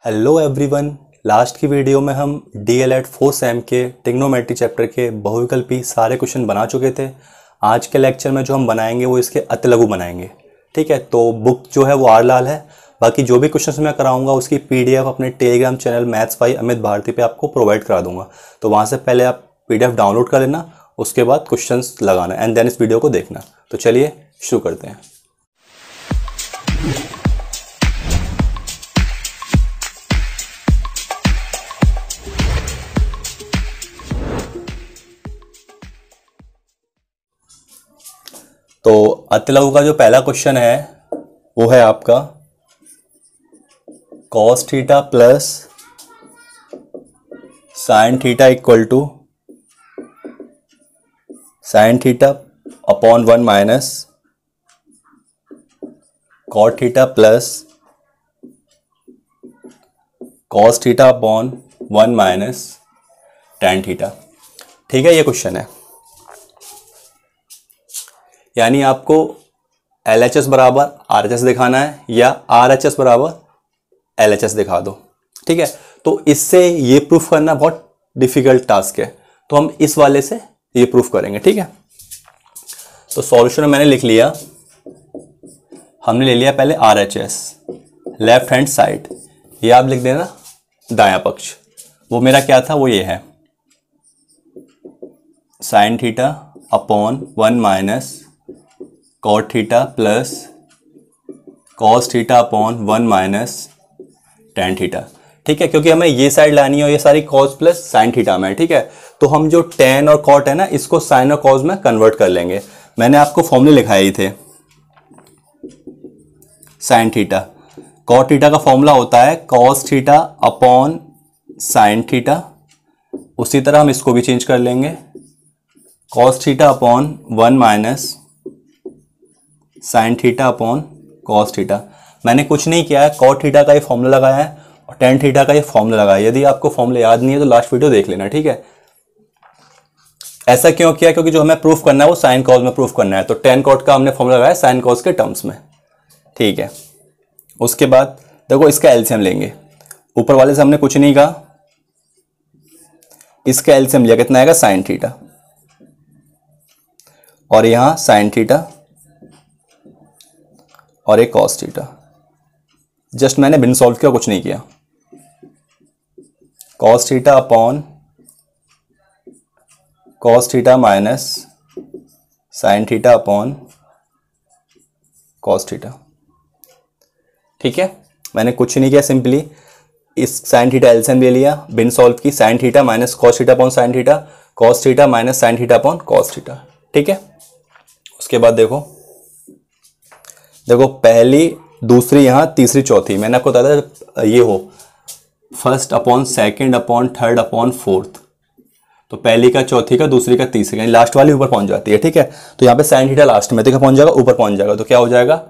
Hello everyone. Last की video में हम डीएलएड 4 सेम के ट्रिग्नोमेट्री चैप्टर के बहुविकल्पी सारे क्वेश्चन बना चुके थे। आज के लेक्चर में जो हम बनाएंगे वो इसके अतिलघु बनाएंगे। ठीक है, तो बुक जो है वो आर लाल है। बाकी जो भी क्वेश्चन मैं कराऊंगा उसकी पीडीएफ अपने Telegram channel maths by Amit Bharti पे आपको प्रोवाइड करा दूंगा। तो वहाँ से पहले आप पीडीएफ डाउनलोड कर लेना, उसके बाद क्वेश्चन लगाना एंड देन इस वीडियो को देखना। तो चलिए शुरू करते हैं। तो अतिलघु का जो पहला क्वेश्चन है वो है आपका cos theta plus sine theta equal to sine theta upon 1 minus cot theta plus cos theta upon 1 minus tan theta. ठीक है, ये क्वेश्चन है। यानी आपको LHS बराबर RHS दिखाना है या RHS बराबर LHS दिखा दो। ठीक है, तो इससे ये प्रूफ करना बहुत डिफिकल्ट टास्क है, तो हम इस वाले से ये प्रूफ करेंगे। ठीक है, तो सॉल्यूशन मैंने लिख लिया। हमने ले लिया पहले RHS लेफ्ट हैंड साइड, ये आप लिख देना दायां पक्ष। वो मेरा क्या था, वो ये है sine theta upon 1 minus cot theta plus cos theta upon 1 minus tan theta. ठीक है, क्योंकि हमें ये साइड लानी है और ये सारी कॉस प्लस साइन थीटा में। ठीक है, तो हम जो टेन और कॉट है ना, इसको साइन और कॉस में कन्वर्ट कर लेंगे। मैंने आपको फॉर्मूले लिखाए ही थे। साइन थीटा कॉट थीटा का फॉर्मूला होता है cos theta upon sine theta. उसी तरह हम इसको भी चेंज कर लेंगे, cos theta upon 1 minus sine theta upon cos theta. मैंने कुछ नहीं किया है, कॉट थीटा का ये फॉर्मूला लगाया है और टेन थीटा का ये फॉर्मूला लगाया है। यदि आपको फॉर्मूला याद नहीं है तो लास्ट वीडियो देख लेना। ठीक है, ऐसा क्यों किया, क्योंकि जो हमें प्रूफ करना है वो साइन कॉस में प्रूफ करना है, तो टेन कॉट का हमने फॉर्मूला लगाया साइन कॉस के टर्म्स में। ठीक है, उसके बाद देखो इसका एलसीएम लेंगे। ऊपर वाले से हमने कुछ नहीं कहा, इसका एलसीएम लिया, कितना आएगा साइन थीटा, और यहां साइन थीटा और एक कॉस थीटा। जस्ट मैंने बिन सॉल्व किया, कुछ नहीं किया। Cos theta upon cos theta minus sine theta upon cos theta. ठीक है, मैंने कुछ नहीं किया, सिंपली इस साइन थीटा एलसीएम ले लिया, बिन सॉल्व की, sign theta minus cos theta upon sine theta, cos theta minus sine theta upon cos theta. ठीक है, उसके बाद देखो पहली दूसरी यहां तीसरी चौथी, मैंने आपको बताया था ये हो first upon second upon third upon fourth. तो पहली का चौथी का दूसरी का तीसरी, यानी लास्ट वाली ऊपर पहुंच जाती है। ठीक है, तो यहां पे साइन थीटा लास्ट में, तो क्या पहुंच जाएगा, ऊपर पहुंच जाएगा। तो क्या हो जाएगा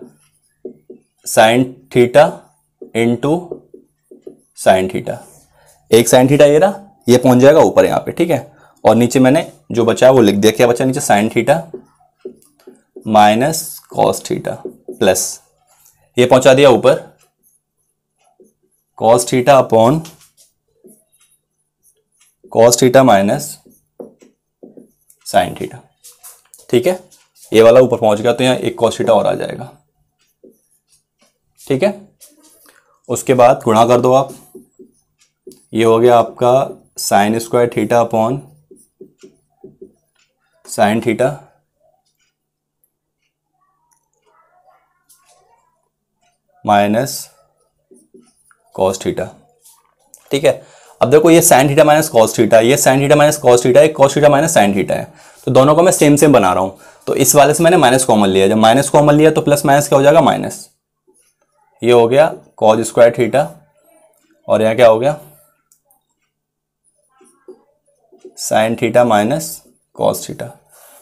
sine theta into sine theta. एक साइन थीटा ये रहा, ये पहुंच जाएगा ऊपर यहां पे। ठीक है, और नीचे मैंने जो बचा वो लिख दिया। क्या बचा नीचे, sign theta minus cos theta plus ये पहुंचा दिया ऊपर cos theta upon cos theta minus sine theta. ठीक है, ये वाला ऊपर पहुंच गया, तो यहां एक कॉस थीटा और आ जाएगा। ठीक है, उसके बाद गुणा कर दो आप, ये हो गया आपका sine square theta upon sine theta minus cos theta. ठीक है, अब देखो ये sine theta minus cos theta, ये sine theta minus cos theta, एक cos theta minus sine theta है, तो दोनों को मैं सेम सेम बना रहा हूं। तो इस वाले से मैंने माइनस कॉमन लिया, जब माइनस कॉमन लिया तो प्लस माइनस क्या हो जाएगा, माइनस। ये हो गया कॉस स्क्वायर थीटा, और यहां क्या हो गया sign theta minus cos theta.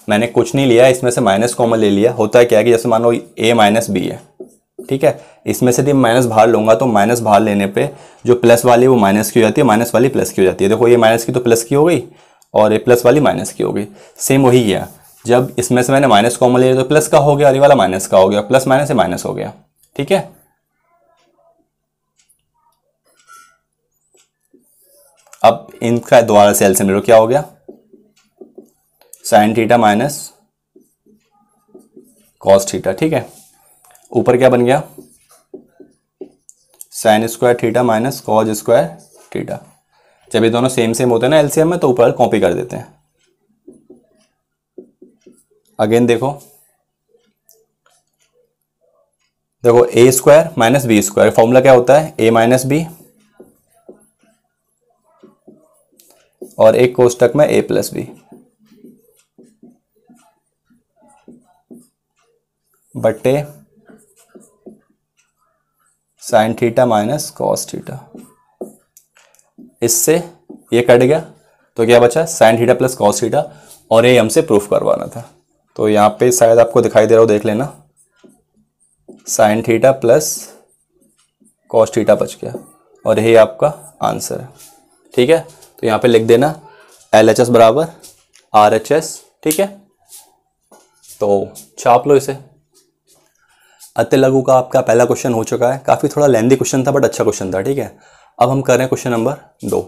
मैंने कुछ नहीं लिया, इसमें से माइनस कॉमन ले लिया। होता है क्या कि जैसे मान लो a माइनस बी है, ठीक है, इसमें से माइनस बाहर लूंगा तो माइनस बाहर लेने पे जो प्लस वाली वो माइनस की हो जाती है, माइनस वाली प्लस की हो जाती है। देखो ये माइनस की तो प्लस की हो गई और ये प्लस वाली माइनस की हो गई। सेम वही किया, जब इसमें से मैंने माइनस कॉमन लिया तो प्लस का हो गया और ये वाला माइनस का हो गया, प्लस माइनस से माइनस हो गया। ठीक है, इनका दोबारा से एलसीएम ले लो, क्या हो गया sign theta minus cos theta, ठीक है। ऊपर क्या बन गया sign square theta minus cos square theta. जब ये दोनों सेम सेम होते हैं ना एलसीएम में, तो ऊपर कॉपी कर देते हैं। अगेन देखो A square minus B square, formula क्या होता है ए माइनस बी और एक कोष्टक में ए प्लस बी बट्टे sign theta minus cos theta. इससे ये कट गया तो क्या बचा sine theta plus cos theta, और ये हमसे प्रूफ करवाना था। तो यहाँ पे शायद आपको दिखाई दे रहा हो, देख लेना, sine theta plus cos theta बच गया और यही आपका आंसर है, ठीक है। तो यहाँ पे लिख देना LHS बराबर RHS, ठीक है। तो छाप लो इसे। अति लघु का आपका पहला क्वेश्चन हो चुका है, काफ़ी थोड़ा लेंदी क्वेश्चन था बट अच्छा क्वेश्चन था, ठीक है। अब हम कर रहे हैं क्वेश्चन नंबर 2।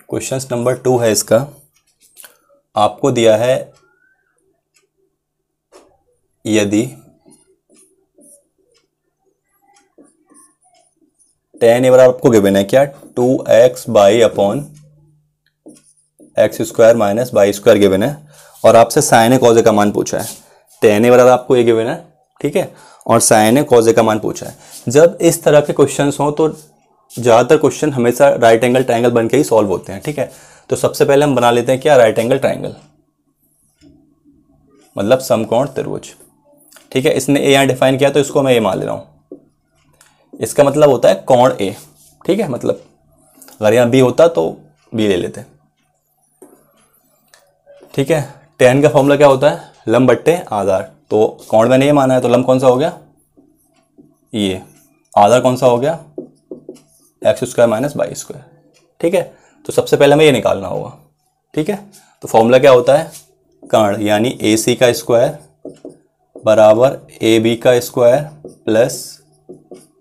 क्वेश्चन नंबर 2 है इसका, आपको दिया है यदि tan ए बराबर आपको गिवन है क्या 2x by upon x square minus by square given है, और आपसे साइन ए कॉज ए का मान पूछा है। tan ए बराबर आपको ये गिवन है, ठीक है, और साइन ए कॉज ए का मान पूछा है। जब इस तरह के क्वेश्चंस हो तो ज़्यादातर क्वेश्चन हमेशा राइट एंगल ट्राइंगल बन के ही सॉल्व होते हैं, ठीक है। तो सबसे पहले हम बना लेते हैं क्या राइट एंगल ट्राइंगल, मतलब समकोण त्रिभुज, ठीक है। इसने ए यहाँ डिफाइन किया तो इसको मैं ए मान ले रहा हूँ। इसका मतलब होता है कोण ए, ठीक है। मतलब अगर यहाँ बी होता तो बी ले लेते, ठीक है। tan का फॉर्मूला क्या होता है लंब बट्टे आधार, तो कोण मैंने ये माना है तो लंब कौन सा हो गया ये, आधार कौन सा हो गया x square minus by square, ठीक है। तो सबसे पहले हमें ये निकालना होगा, ठीक है। तो फॉर्मूला क्या होता है कर्ण यानी AC का स्क्वायर बराबर AB का स्क्वायर प्लस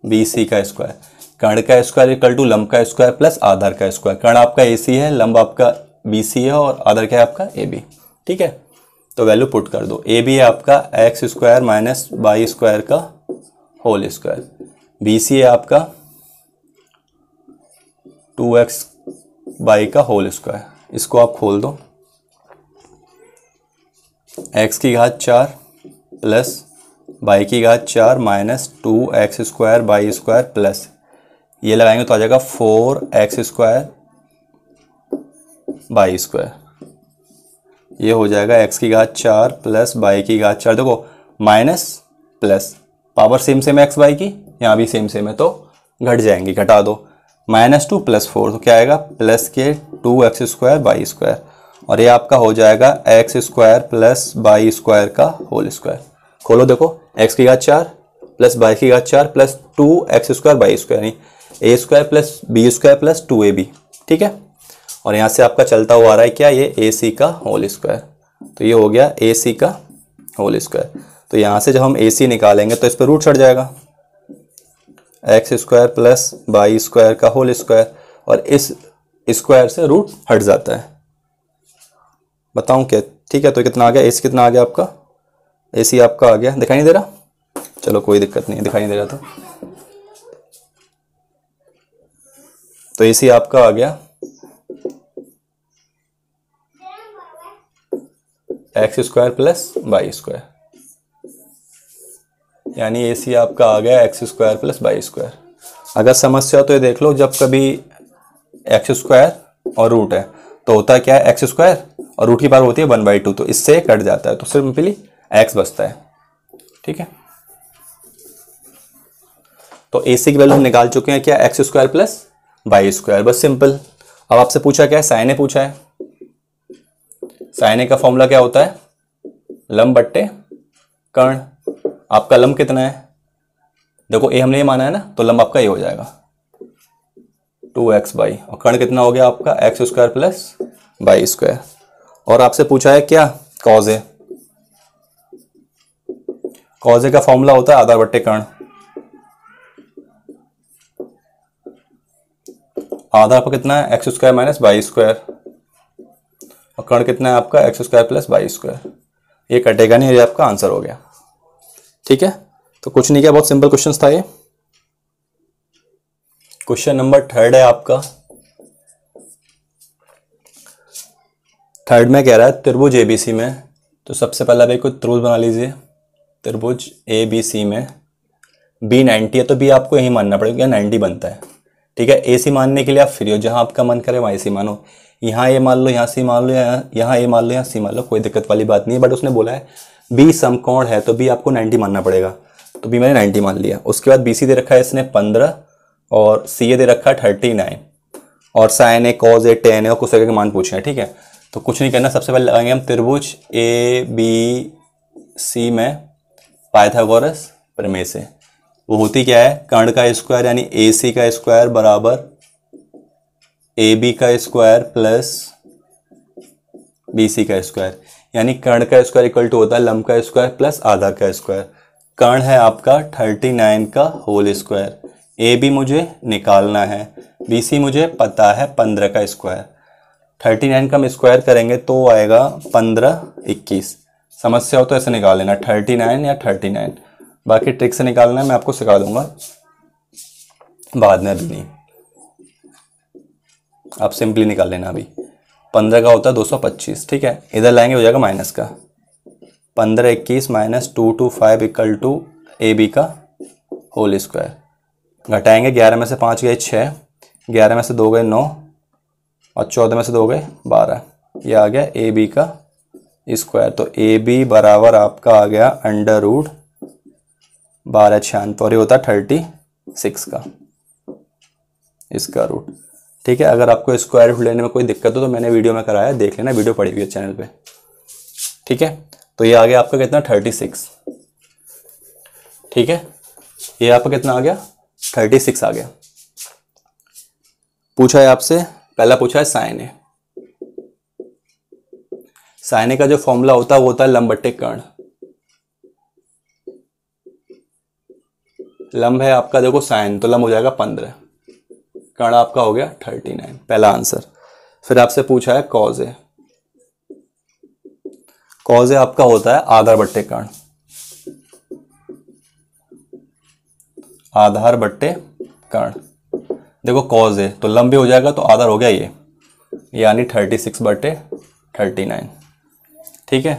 BC का स्क्वायर। कर्ण का स्क्वायर इक्वल टू लंब का स्क्वायर प्लस आधार का स्क्वायर। कर्ण आपका AC है, लंब आपका BC है और आधार क्या है आपका AB, ठीक है। तो वैल्यू पुट कर दो। AB है आपका X square minus by square का होल स्क्वायर, BC है आपका 2x बाई का होल स्क्वायर। इसको आप खोल दो, x की घात 4 प्लस बाई की घात 4 माइनस 2x स्क्वायर बाई स्क्वायर प्लस ये लगाएंगे तो आ जाएगा 4x स्क्वायर बाई स्क्वायर। ये हो जाएगा x की घात 4 प्लस बाई की घात 4, देखो minus plus power same same x by की, यहाँ भी सेम सेम है तो घट जाएंगी, घटा दो। -2 + 4 तो क्या आएगा प्लस के 2x स्क्वायर बाई स्क्वायर, और ये आपका हो जाएगा x square plus by square का होल स्क्वायर। खोलो देखो x की घात 4 प्लस बाई की घात 4 प्लस 2x स्क्वायर बाई स्क्वायर यानी a square plus B square plus 2ab, ठीक है। और यहाँ से आपका चलता हुआ आ रहा है क्या ये AC का होल स्क्वायर, तो ये हो गया AC का होल स्क्वायर। तो यहाँ से जब हम AC निकालेंगे तो इस पर रूट चढ़ जाएगा x square plus by square का होल स्क्वायर, और इस स्क्वायर से रूट हट जाता है। बताऊं क्या, ठीक है। तो कितना आ गया AC कितना आ गया आपका AC आपका आ गया, दिखाई नहीं दे रहा, चलो कोई दिक्कत नहीं, दिखाई नहीं दे रहा तो AC आपका आ गया x square plus by square, यानी AC आपका आ गया x square plus by square. अगर समस्या हो तो ये देख लो, जब कभी एक्स स्क्वायर और रूट है तो होता है क्या है एक्स स्क्वायर और रूट की पावर होती है 1/2, तो इससे कट जाता है तो सिंपली x बचता है, ठीक है। तो AC की वैल्यू हम निकाल चुके हैं क्या x square plus by square, बस सिंपल। अब आपसे पूछा क्या है साइन ए पूछा है, साइन ए का फॉर्मूला क्या होता है लंब बट्टे कर्ण। आपका लंब कितना है देखो ए हमने ये माना है ना, तो लंब आपका ये हो जाएगा 2x बाई, और कर्ण कितना हो गया आपका X square plus by square. और आपसे पूछा है क्या कॉज ए, कॉज ए का फॉर्मूला होता है आधार बट्टे कर्ण। आधा आपका कितना है X square minus Y square, और कर्ण कितना है आपका X square plus Y square. ये कटेगा नहीं, ये आपका आंसर हो गया। ठीक है, तो कुछ नहीं किया, बहुत सिंपल क्वेश्चन था ये। क्वेश्चन नंबर 3 है आपका। थर्ड में कह रहा है त्रिभुज एबीसी में, तो सबसे पहले भाई कोई त्रिभुज बना लीजिए। त्रिभुज एबीसी में बी 90 है, तो बी आपको यही मानना पड़ेगा, 90 बनता है। ठीक है, ए सी मानने के लिए आप फ्री हो, जहां आपका मन करे वहीं सी मानो। यहाँ ए मान लो, यहाँ सी मान लो, यहाँ ए मान लो, यहाँ सी मान लो, कोई दिक्कत वाली बात नहीं है। बट उसने बोला है बी समकोण है, तो बी आपको 90 मानना पड़ेगा, तो बी मैंने 90 मान लिया। उसके बाद बी सी दे रखा है इसने 15, और सी ए दे रखा है 39, और साइन ए कॉज ए टेन ए और कुछ तरह के मान पूछे हैं। ठीक है, तो कुछ नहीं करना, सबसे पहले लगाएंगे हम त्रिभुज ए बी सी में पाइथागोरस प्रमेय से। वो होती क्या है, कर्ण का स्क्वायर यानी ए सी का स्क्वायर बराबर ए बी का स्क्वायर प्लस बी सी का स्क्वायर, यानी कर्ण का स्क्वायर इक्वल टू होता है लंब का स्क्वायर प्लस आधार का स्क्वायर। कर्ण है आपका 39 का होल स्क्वायर, ए बी मुझे निकालना है, बी सी मुझे पता है 15 का स्क्वायर। 39 का हम स्क्वायर करेंगे तो आएगा 15 21। समस्या हो तो ऐसे निकाल लेना 39 या 39, बाकी ट्रिक से निकालना है, मैं आपको सिखा दूंगा बाद में, अभी नहीं, आप सिंपली निकाल लेना। अभी 15 का होता है 225। ठीक है, इधर लाएंगे हो जाएगा माइनस का, 15 21 minus 225 equal to A B का होल स्क्वायर। घटाएंगे, 11 में से 5 गए 6, 11 में से 2 गए 9, और 14 में से 2 गए 12। ये आ गया ए बी का स्क्वायर, तो ए बी बराबर आपका आ गया अंडर रूट 1296, और ये होता है 36 का इसका रूट। ठीक है, अगर आपको स्क्वायर रूट लेने में कोई दिक्कत हो तो मैंने वीडियो में कराया, देख लेना, वीडियो पड़ी हुई है चैनल पे। ठीक है, तो ये आ गया आपका कितना 36। ठीक है, ये आपका कितना आ गया 36 आ गया। पूछा है आपसे, पहला पूछा है साइन ए। साइन ए का जो फॉर्मूला होता है वो होता है लंब बट्टे कर्ण। लंब है आपका देखो साइन, तो लंब हो जाएगा 15, कर्ण आपका हो गया 39, पहला आंसर। फिर आपसे पूछा है कॉज ए। कॉज ए आपका होता है आधार बट्टे कर्ण, आधार बट्टे कर्ण। देखो कॉज ए तो लंब भी हो जाएगा, तो आधार हो गया ये, यानी 36 बट्टे 39। ठीक है,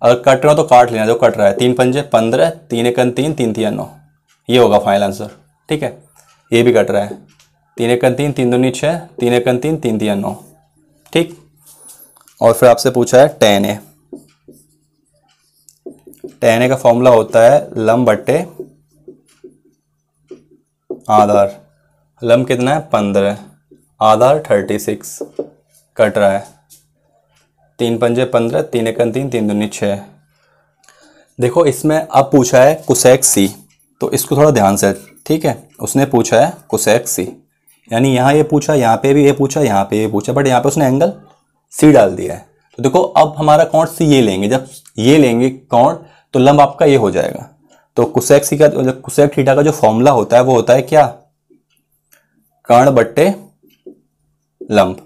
अगर कट रहा हो तो काट लेना, जो कट रहा है 3 पंजे 15, 3 एकन 3, 3 तिया 9, ये होगा फाइनल आंसर। ठीक है, ये भी कट रहा है, 3 एकन 3, 3 दूनी 6, 3 एकन 3, 3 तिया 9। ठीक, और फिर आपसे पूछा है टेन ए। टेन ए का फॉर्मूला होता है लंब बट्टे आधार। लंब कितना है 15, आधार 36, कट रहा है 3 पंजे 15, 3 एकन 3, 3 दूनी 6। देखो इसमें अब पूछा है कोसेक सी, तो इसको थोड़ा ध्यान से। ठीक है, उसने पूछा है कोसेक सी, यानी यहाँ ये पूछा, यहाँ पे भी ये पूछा, यहाँ पे ये पूछा, बट यहाँ पे उसने एंगल सी डाल दिया है। तो देखो अब हमारा कोण सी ये लेंगे, जब ये लेंगे कोण तो लंब आपका ये हो जाएगा। तो कोसेक सी का, कोसेक थीटा का जो फॉर्मूला होता है वो होता है क्या, कर्ण बट्टे लंब।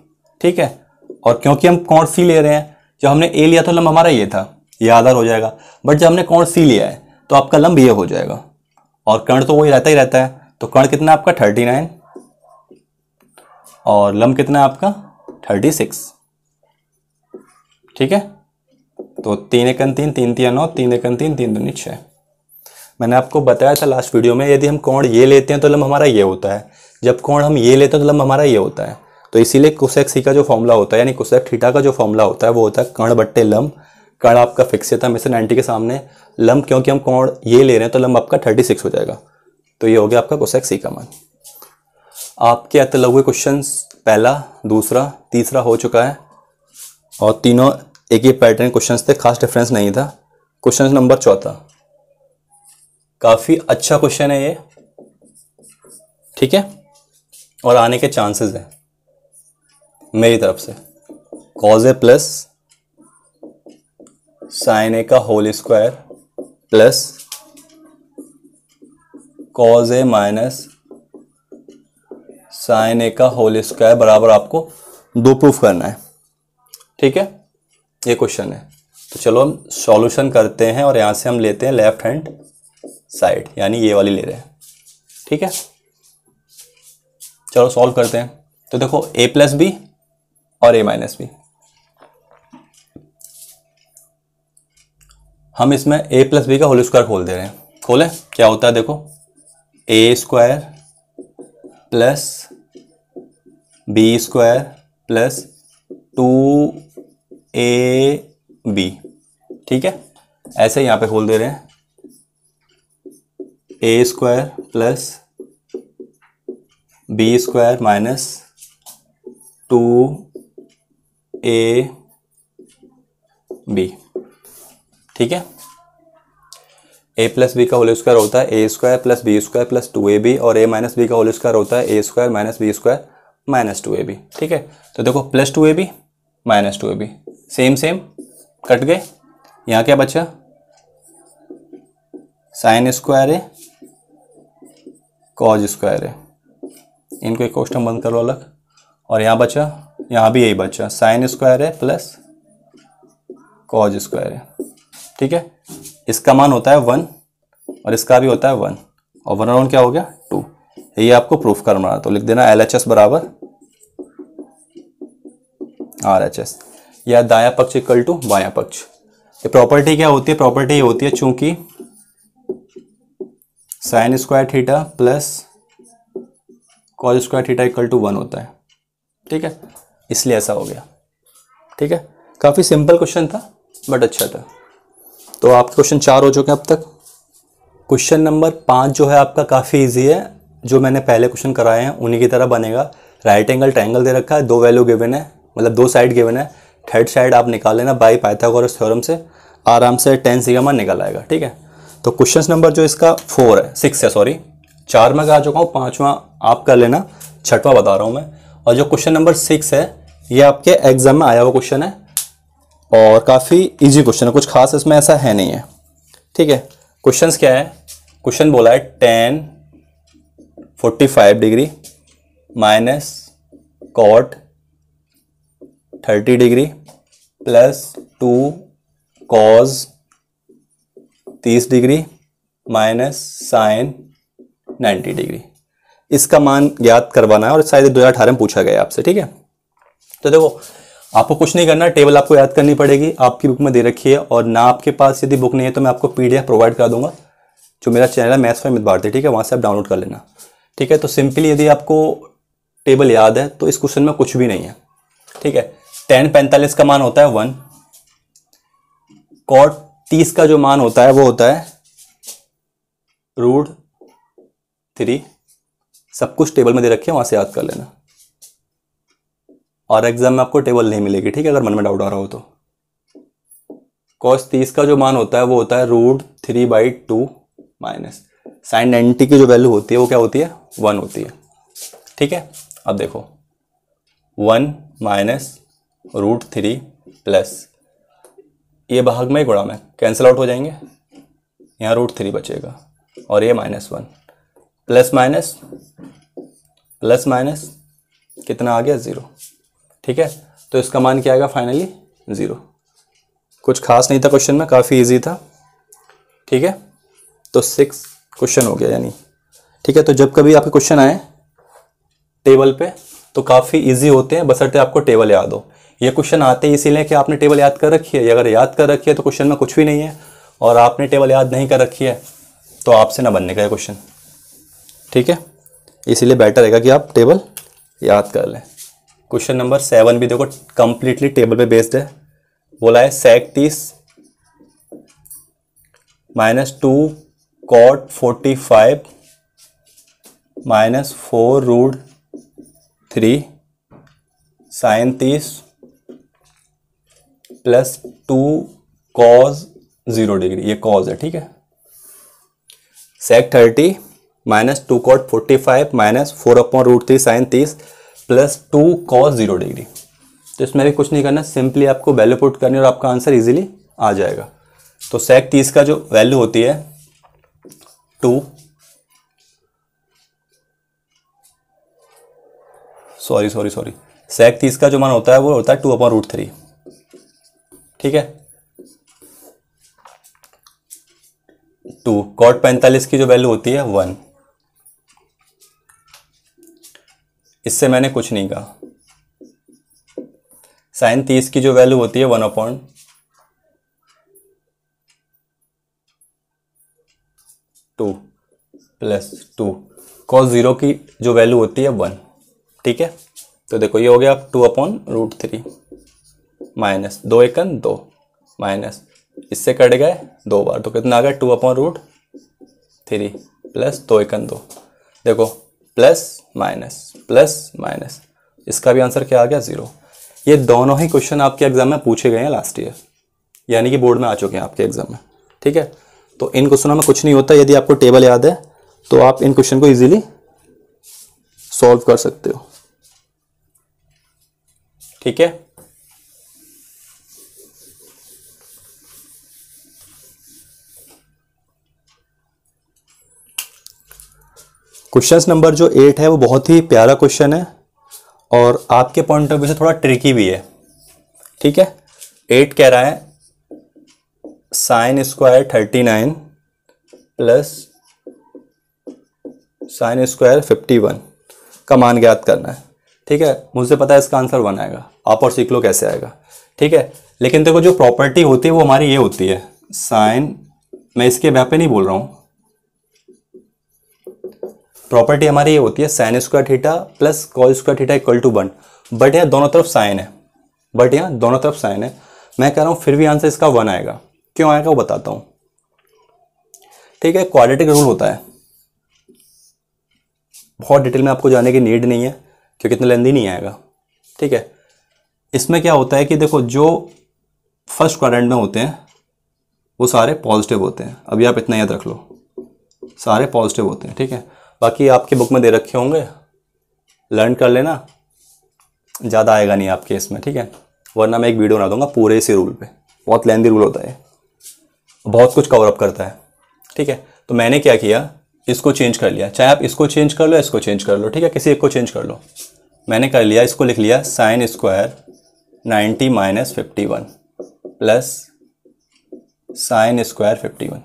ठीक है, और क्योंकि हम कोण सी ले रहे हैं, जब हमने ए लिया तो लंब हमारा ये था, ये आधार हो जाएगा, बट जब हमने कोण सी लिया है तो आपका लंब ये हो जाएगा, और कर्ण तो वही रहता ही रहता है। तो कर्ण कितना आपका 39, और लंब कितना है आपका 36। ठीक है, तो 3 एकन 3, 3 तिया 9, 3 एकन 3, 3 दूनी 6। मैंने आपको बताया था लास्ट वीडियो में, यदि हम कोण ये लेते हैं तो लंब हमारा ये होता है, जब कोण हम ये लेते हैं तो लंब हमारा ये होता है। तो इसीलिए कोसेक सी का जो फॉर्मूला होता है, यानी कोसेक थीटा का जो फॉर्मूला होता है वो होता है कर्ण बट्टे लंब। कर्ण आपका फिक्स था हमेशा 90 के सामने, लंब क्योंकि हम कोण ये ले रहे हैं तो लंब आपका 36 हो जाएगा। तो ये हो गया आपका कोसेक सी का मान। आपके आते लगे क्वेश्चन पहला, दूसरा, तीसरा हो चुका है, और तीनों एक ही पैटर्न क्वेश्चंस थे, खास डिफरेंस नहीं था। क्वेश्चन नंबर चौथा, काफी अच्छा क्वेश्चन है ये। ठीक है, और आने के चांसेस है मेरी तरफ से। कॉज ए प्लस साइन ए का होल स्क्वायर प्लस कॉज ए माइनस साइन ए का होल स्क्वायर बराबर आपको 2 प्रूफ करना है। ठीक है, ये क्वेश्चन है। तो चलो हम सॉल्यूशन करते हैं और यहाँ से हम लेते हैं लेफ्ट हैंड साइड, यानी ये वाली ले रहे हैं। ठीक है, चलो सॉल्व करते हैं। तो देखो a प्लस बी और a माइनस बी, हम इसमें a प्लस बी का होल स्क्वायर खोल दे रहे हैं। खोलें, क्या होता है देखो, a square plus B square plus 2ab। ठीक है, ऐसे यहाँ पे खोल दे रहे हैं, a square plus B square minus 2ab। ठीक है, a प्लस बी का होल स्क्वायर होता है a square plus B square plus 2ab, और a माइनस बी का होल स्क्वायर होता है a square minus B square minus 2ab। ठीक है, तो देखो plus 2ab minus 2ab same same cut गए। यहाँ क्या बचा, साइन स्क्वायर है कॉज स्क्वायर है, इनको एक क्वेश्चन बंद करो अलग। और यहाँ बचा, यहाँ भी यही बचा, साइन स्क्वायर है प्लस कॉज स्क्वायर है। ठीक है, इसका मान होता है 1 और इसका भी होता है 1, और 1 और 1 क्या हो गया 2। ये आपको प्रूफ करना है, तो लिख देना LHS बराबर RHS, या दाया पक्ष इक्वल टू बाया पक्ष। ये प्रॉपर्टी क्या होती है, प्रॉपर्टी ये होती है चूंकि sine square theta plus cos square theta equal to 1 होता है। ठीक है, इसलिए ऐसा हो गया। ठीक है, काफ़ी सिंपल क्वेश्चन था बट अच्छा था। तो आपके क्वेश्चन 4 हो चुके हैं अब तक। क्वेश्चन नंबर 5 जो है आपका काफ़ी इजी है, जो मैंने पहले क्वेश्चन कराए हैं उन्हीं की तरह बनेगा। राइट एंगल ट्रायंगल दे रखा है, 2 वैल्यू गिवन है, मतलब 2 साइड गिवन है, थर्ड साइड आप निकाल लेना बाई पाइथागोरस थ्योरम से, आराम से tan सिग्मा निकल आएगा। ठीक है, तो क्वेश्चन नंबर जो इसका 6 है, सॉरी 4 में आ चुका हूँ, 5वां आप कर लेना, 6वां बता रहा हूँ मैं। और जो क्वेश्चन नंबर 6 है ये आपके एग्जाम में आया हुआ क्वेश्चन है और काफ़ी इजी क्वेश्चन है, कुछ खास इसमें ऐसा है नहीं है। ठीक है, क्वेश्चंस क्या है, क्वेश्चन बोला है tan 45 degree minus cot 30 degree plus 2 cos 30 degree minus sine 90 degree. इसका मान ज्ञात करवाना है और शायद 2018 में पूछा गया आपसे। ठीक है, तो देखो आपको कुछ नहीं करना, टेबल आपको याद करनी पड़ेगी, आपकी बुक में दे रखी है, और ना आपके पास यदि बुक नहीं है तो मैं आपको PDF प्रोवाइड कर दूंगा, जो मेरा चैनल है मैथ्स फॉर मित भारती। ठीक है, वहाँ से आप डाउनलोड कर लेना। ठीक है, तो सिंपली यदि आपको टेबल याद है तो इस क्वेश्चन में कुछ भी नहीं है। ठीक है, tan 45 का मान होता है 1, cot 30 का जो मान होता है वो होता है √3। सब कुछ टेबल में दे रखे हैं, वहाँ से याद कर लेना, और एग्जाम में आपको टेबल नहीं मिलेगी। ठीक है, अगर मन में डाउट आ रहा हो तो। cos 30 का जो मान होता है वो होता है √3/2 माइनस साइन 90 की जो वैल्यू होती है वो क्या होती है 1 होती है। ठीक है, अब देखो 1 माइनस √3 प्लस ये भाग में गुणा में कैंसिल आउट हो जाएंगे, यहाँ √3 बचेगा और ये -1 प्लस माइनस प्लस माइनस कितना आ गया 0। ठीक है, तो इसका मान क्या आएगा फाइनली 0। कुछ खास नहीं था क्वेश्चन में, काफ़ी इजी था। ठीक है, तो 6 क्वेश्चन हो गया यानी। ठीक है, तो जब कभी आपके क्वेश्चन आए टेबल पे तो काफ़ी इजी होते हैं, बशर्ते आपको टेबल याद हो। ये क्वेश्चन आते हैं इसीलिए कि आपने टेबल याद कर रखी है, अगर याद कर रखी है तो क्वेश्चन में कुछ भी नहीं है, और आपने टेबल याद नहीं कर रखी है तो आपसे ना बनने का ये क्वेश्चन। ठीक है, इसीलिए बेटर रहेगा कि आप टेबल याद कर लें। क्वेश्चन नंबर 7 भी देखो कंप्लीटली टेबल पे बेस्ड है। बोला है sec 30 -2 cot 45 -4√3 sin 30 plus 2 cos 0 degree, ये cos है। ठीक है, sec 30 -2 cot 45 -4/√3 sin 30 plus 2 cos 0 degree. तो इसमें भी कुछ नहीं करना, सिंपली आपको वैल्यू पुट करनी और आपका आंसर इजीली आ जाएगा। तो sec 30 का जो वैल्यू होती है 2 सॉरी सेक 30 का जो मान होता है वो होता है 2/√3। ठीक है, 2 cot 45 की जो वैल्यू होती है 1। इससे मैंने कुछ नहीं कहा। साइन 30 की जो वैल्यू होती है 1/2 प्लस 2 cos 0 की जो वैल्यू होती है 1। ठीक है, तो देखो ये हो गया 2/√3 माइनस 2 एकन 2 माइनस इससे कट गए 2 बार, तो कितना आ गया 2/√3 प्लस 2 एकन 2। देखो प्लस माइनस, इसका भी आंसर क्या आ गया 0। ये दोनों ही क्वेश्चन आपके एग्जाम में पूछे गए हैं लास्ट ईयर, यानी कि बोर्ड में आ चुके हैं आपके एग्जाम में। ठीक है, तो इन क्वेश्चनों में कुछ नहीं होता। यदि आपको टेबल याद है तो आप इन क्वेश्चन को इजीली सॉल्व कर सकते हो। ठीक है, क्वेश्चन नंबर जो 8 है वो बहुत ही प्यारा क्वेश्चन है और आपके पॉइंट ऑफ व्यू से थोड़ा ट्रिकी भी है। ठीक है, 8 कह रहा है sine square 39 plus sine square 51 का मान ज्ञात करना है। ठीक है, मुझे पता है इसका आंसर 1 आएगा, आप और सीख लो कैसे आएगा। ठीक है, लेकिन देखो जो प्रॉपर्टी होती है वो हमारी ये होती है साइन, मैं इसके व्याप पे नहीं बोल रहा हूँ, प्रॉपर्टी हमारी ये होती है sine square theta plus cos square theta equal to 1। But यहाँ दोनों तरफ साइन है, मैं कह रहा हूँ फिर भी आंसर इसका 1 आएगा। क्यों आएगा वो बताता हूँ। ठीक है, क्वाड्रेटिक रूल होता है, बहुत डिटेल में आपको जाने की नीड नहीं है क्योंकि इतना लेंदी नहीं आएगा। ठीक है, इसमें क्या होता है कि देखो जो फर्स्ट क्वाड्रेंट में होते हैं वो सारे पॉजिटिव होते हैं। अभी आप इतना याद रख लो, सारे पॉजिटिव होते हैं। ठीक है, बाकी आपके बुक में दे रखे होंगे, लर्न कर लेना, ज़्यादा आएगा नहीं आपके इसमें। ठीक है, वरना मैं एक वीडियो बना दूंगा पूरे इसी रूल पे, बहुत लेंदी रूल होता है, बहुत कुछ कवर अप करता है। ठीक है, तो मैंने क्या किया, इसको चेंज कर लिया, चाहे आप इसको चेंज कर लो, इसको चेंज कर लो। ठीक है, किसी एक को चेंज कर लो, मैंने कर लिया, इसको लिख लिया sine square 90 minus 51 plus sine square 51।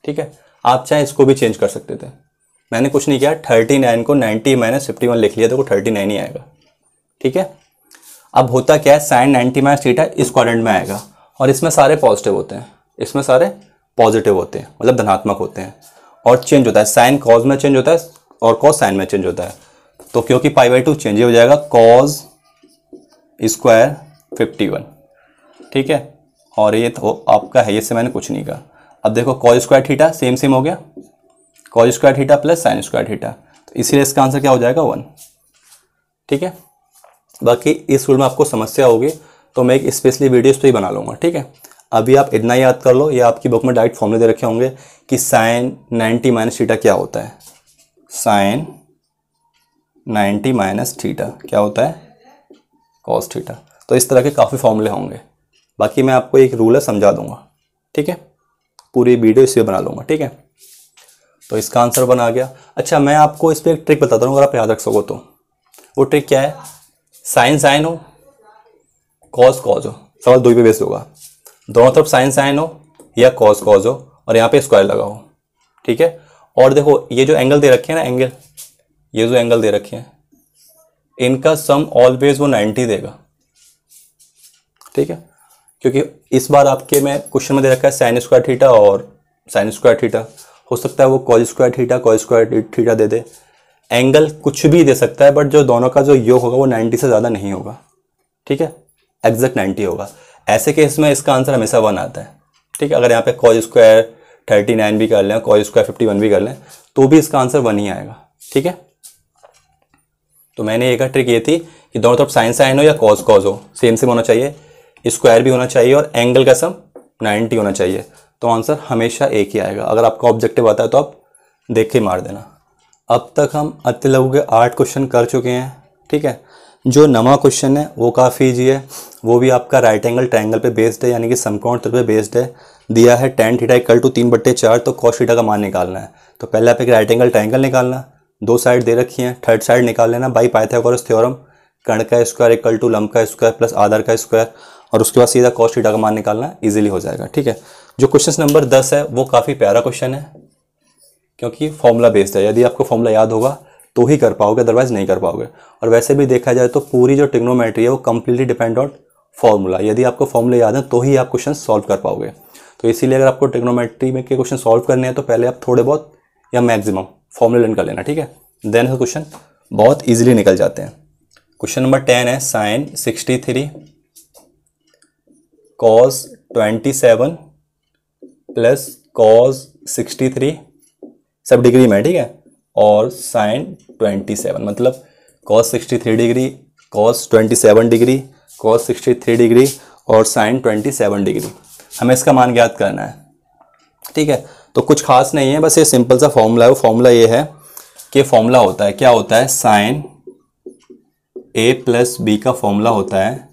ठीक है, आप चाहे इसको भी चेंज कर सकते थे, मैंने कुछ नहीं किया, 39 को 90 माइनस 51 लिख लिया, देखो 39 ही आएगा। ठीक है, अब होता क्या है, साइन 90 माइनस थीटा इस क्वाड्रेंट में आएगा और इसमें सारे पॉजिटिव होते हैं, इसमें सारे पॉजिटिव होते हैं, मतलब धनात्मक होते हैं, और चेंज होता है, साइन कॉज में चेंज होता है और कॉस साइन में चेंज होता है। तो क्योंकि π/2 चेंज हो जाएगा, कॉज स्क्वायर 51। ठीक है, और ये तो आपका है, इससे मैंने कुछ नहीं कहा। अब देखो कॉज स्क्वायर थीटा सेम हो गया, cause square theta plus sign square theta, तो इसीलिए इसका आंसर क्या हो जाएगा 1। ठीक है, बाकी इस रूल में आपको समस्या होगी तो मैं एक स्पेशली वीडियो इस पर ही बना लूँगा। ठीक है, अभी आप इतना याद कर लो, ये आपकी बुक में डायरेक्ट फॉर्मूले दे रखे होंगे कि साइन 90 माइनस थीटा क्या होता है, साइन 90 माइनस थीटा क्या होता है, कॉस थीटा। तो इस तरह के काफ़ी फॉर्मूले होंगे, बाकी मैं आपको एक रूल है समझा दूंगा। ठीक है, पूरी वीडियो इसी पर बना लूँगा। ठीक है, तो इसका आंसर 1 आ गया। अच्छा, मैं आपको इस पर एक ट्रिक बताता हूँ, अगर आप याद रख सको तो। वो ट्रिक क्या है, साइन साइन हो, कॉस कॉस हो, सवाल 2 पे बेस्ड होगा, दोनों तरफ साइन साइन हो या कॉस कॉस हो और यहाँ पे स्क्वायर लगा हो। ठीक है, और देखो ये जो एंगल दे रखे हैं ना, एंगल, ये जो एंगल दे रखे हैं, इनका सम ऑलवेज वो 90 देगा। ठीक है, क्योंकि इस बार आपके में क्वेश्चन में दे रखा है साइन स्क्वायर थीटा और साइन स्क्वायर थीटा, हो सकता है वो cos square theta cos square theta दे दे, एंगल कुछ भी दे सकता है, बट जो दोनों का जो योग होगा वो 90 से ज़्यादा नहीं होगा। ठीक है, एग्जैक्ट 90 होगा। ऐसे केस में इसका आंसर हमेशा 1 आता है। ठीक है, अगर यहाँ पे कॉस स्क्वायर 39 भी कर लें, कॉस स्क्वायर 51 भी कर लें, तो भी इसका आंसर 1 ही आएगा। ठीक है, तो मैंने एक ट्रिक ये थी कि दोनों तरफ साइन साइन हो या कॉस कॉस हो, सेम होना चाहिए, स्क्वायर भी होना चाहिए और एंगल का सम 90 होना चाहिए, तो आंसर हमेशा एक ही आएगा। अगर आपका ऑब्जेक्टिव आता है तो आप देख के मार देना। अब तक हम अति लघु के 8 क्वेश्चन कर चुके हैं। ठीक है, जो नवा क्वेश्चन है वो काफ़ी ईजी है, वो भी आपका राइट एंगल ट्रायंगल पे बेस्ड है, यानी कि समकोण त्रिभुज पे बेस्ड है। दिया है tan थीटा इक्वल टू 3/4, तो cos थीटा का मान निकालना है। तो पहले आप एक राइट एंगल ट्रायंगल निकालना, 2 साइड दे रखी हैं, थर्ड साइड निकाल लेना बाई पाइथागोरस थ्योरम। कर्ण का स्क्वायर इक्वल टू लंब का स्क्वायर प्लस आधार का स्क्वायर, और उसके बाद सीधा cos थीटा का मान निकालना इजीली हो जाएगा। ठीक है, जो क्वेश्चन नंबर 10 है वो काफ़ी प्यारा क्वेश्चन है क्योंकि फॉर्मूला बेस्ड है। यदि आपको फॉर्मूला याद होगा तो ही कर पाओगे, अदरवाइज नहीं कर पाओगे। और वैसे भी देखा जाए तो पूरी जो ट्रिग्नोमेट्री है वो कम्प्लीटली डिपेंड ऑन फॉर्मूला। यदि आपको फॉर्मूला याद है तो ही आप क्वेश्चन सॉल्व कर पाओगे। तो इसीलिए अगर आपको ट्रिग्नोमेट्री में के क्वेश्चन सॉल्व करने हैं तो पहले आप थोड़े बहुत या मैक्सिमम फॉर्मूला लर्न कर लेना। ठीक है, देन क्वेश्चन बहुत ईजिली निकल जाते हैं। क्वेश्चन नंबर 10 है साइन 63 कॉस 27 प्लस कॉस 63 सब डिग्री में। ठीक है, और साइन 27 मतलब cos 63 degree, cos 27 degree, cos 63 degree और साइन 27 डिग्री। हमें इसका मान ज्ञात करना है। ठीक है, तो कुछ खास नहीं है, बस ये सिंपल सा फॉर्मूला है। वो फॉर्मूला ये है कि फॉर्मूला होता है, क्या होता है, साइन ए प्लस बी का फॉर्मूला होता है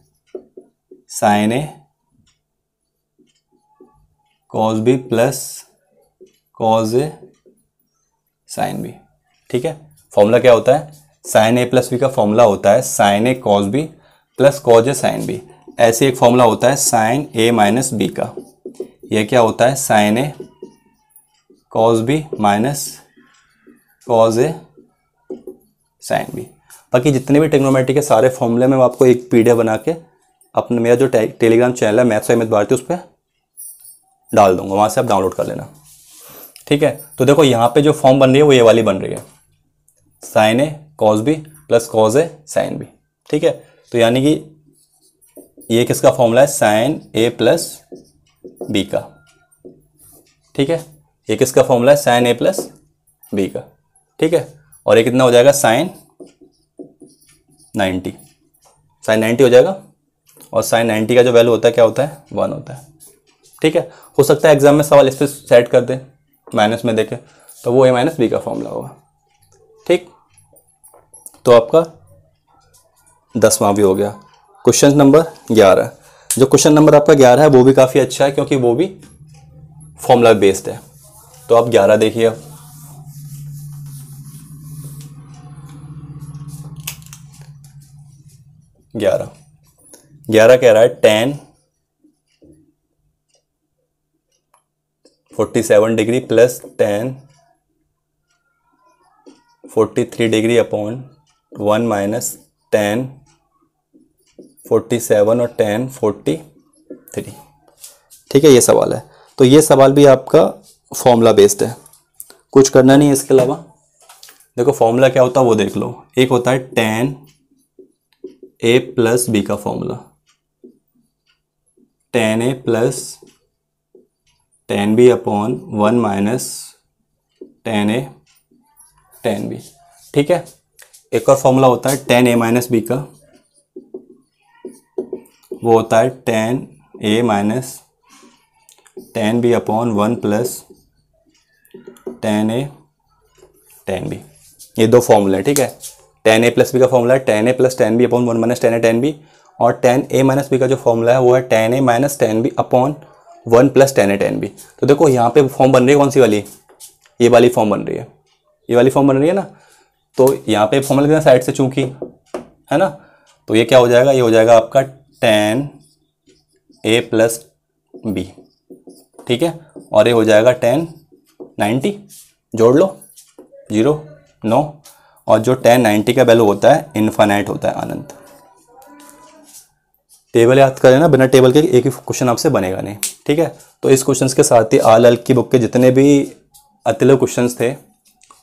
sign A cos B plus cos A sine B. ठीक है, फॉर्मूला क्या होता है, साइन ए प्लस बी का फॉर्मूला होता है sign A cos B plus cos A sine B. ऐसे एक फॉर्मूला होता है साइन ए माइनस बी का, यह क्या होता है, sign A cos B minus cos A sine B. बाकी जितने भी ट्रिग्नोमेट्री के सारे फॉर्मूले में आपको एक पीडीएफ बना के अपने मेरा जो टेलीग्राम चैनल है मैथ्स बाय अमित भारती उस पर डाल दूंगा, वहाँ से आप डाउनलोड कर लेना। ठीक है, तो देखो यहाँ पे जो फॉर्म बन रही है वो ये वाली बन रही है, sign A cos B plus cos A sine B. ठीक है, तो यानी कि ये किसका फॉर्मूला है, साइन ए प्लस बी का। ठीक है, ये किसका फॉर्मूला है, साइन ए प्लस बी का। ठीक है, और ये कितना हो जाएगा, साइन 90, साइन 90 हो जाएगा। और साइन 90 का जो वैल्यू होता है क्या होता है, 1 होता है। ठीक है, हो सकता है एग्जाम में सवाल इस पर सेट कर दे माइनस में देखे, तो वो ए माइनस बी का फॉर्मूला होगा। ठीक, तो आपका 10वां भी हो गया। क्वेश्चन नंबर 11, जो क्वेश्चन नंबर आपका 11 है वो भी काफ़ी अच्छा है क्योंकि वो भी फॉर्मूला बेस्ड है। तो आप 11 देखिए। 11 कह रहा है tan 47 degree plus tan 43 degree upon 1 minus tan 47 और tan 43। ठीक है, ये सवाल है। तो ये सवाल भी आपका फॉर्मूला बेस्ड है, कुछ करना नहीं है इसके अलावा। देखो फॉर्मूला क्या होता है वो देख लो। एक होता है tan ए प्लस बी का formula, tan A plus tan B upon 1 minus tan A tan B. ठीक है, एक और फॉर्मूला होता है tan ए माइनस बी का, वो होता है tan A minus tan B upon 1 plus tan A tan B. ये दो फॉर्मूले हैं। ठीक है, tan ए प्लस बी का फॉर्मूला है tan A plus tan B upon 1 minus tan A tan B, और tan ए माइनस बी का जो फॉर्मूला है वो है tan A minus tan B upon 1 plus tan A tan B. तो देखो यहाँ पे फॉर्म बन रही है कौन सी वाली, ये वाली फॉर्म बन रही है, ये वाली फॉर्म बन रही है ना। तो यहाँ पे फॉर्मूला कितना साइड से चूंकि है ना, तो ये क्या हो जाएगा, ये हो जाएगा आपका tan ए प्लस बी। ठीक है, और ये हो जाएगा tan 90, जोड़ लो 0 9, और जो tan 90 का वैल्यू होता है इनफाइनाइट होता है, अनंत। टेबल याद कर लेना, बिना टेबल के एक ही क्वेश्चन आपसे बनेगा नहीं। ठीक है, तो इस क्वेश्चन के साथ ही आल की बुक के जितने भी अतिलव क्वेश्चंस थे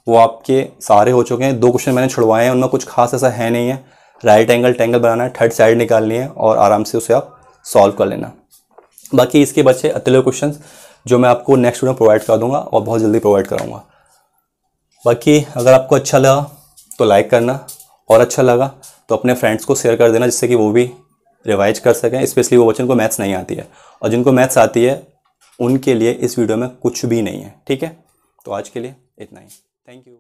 वो आपके सारे हो चुके हैं। 2 क्वेश्चन मैंने छुड़वाए हैं, उनमें कुछ खास ऐसा है नहीं है। राइट एंगल ट्रायंगल बनाना है, थर्ड साइड निकालनी है और आराम से उसे आप सॉल्व कर लेना। बाकी इसके बचे अतिलव क्वेश्चंस जो मैं आपको नेक्स्ट वीडियो में प्रोवाइड कर दूंगा और बहुत जल्दी प्रोवाइड कराऊंगा। बाकी अगर आपको अच्छा लगा तो लाइक करना, और अच्छा लगा तो अपने फ्रेंड्स को शेयर कर देना जिससे कि वो भी रिवाइज कर सकें, स्पेशली वो बच्चों को मैथ्स नहीं आती है। और जिनको मैथ्स आती है उनके लिए इस वीडियो में कुछ भी नहीं है। ठीक है, तो आज के लिए इतना ही। Thank you.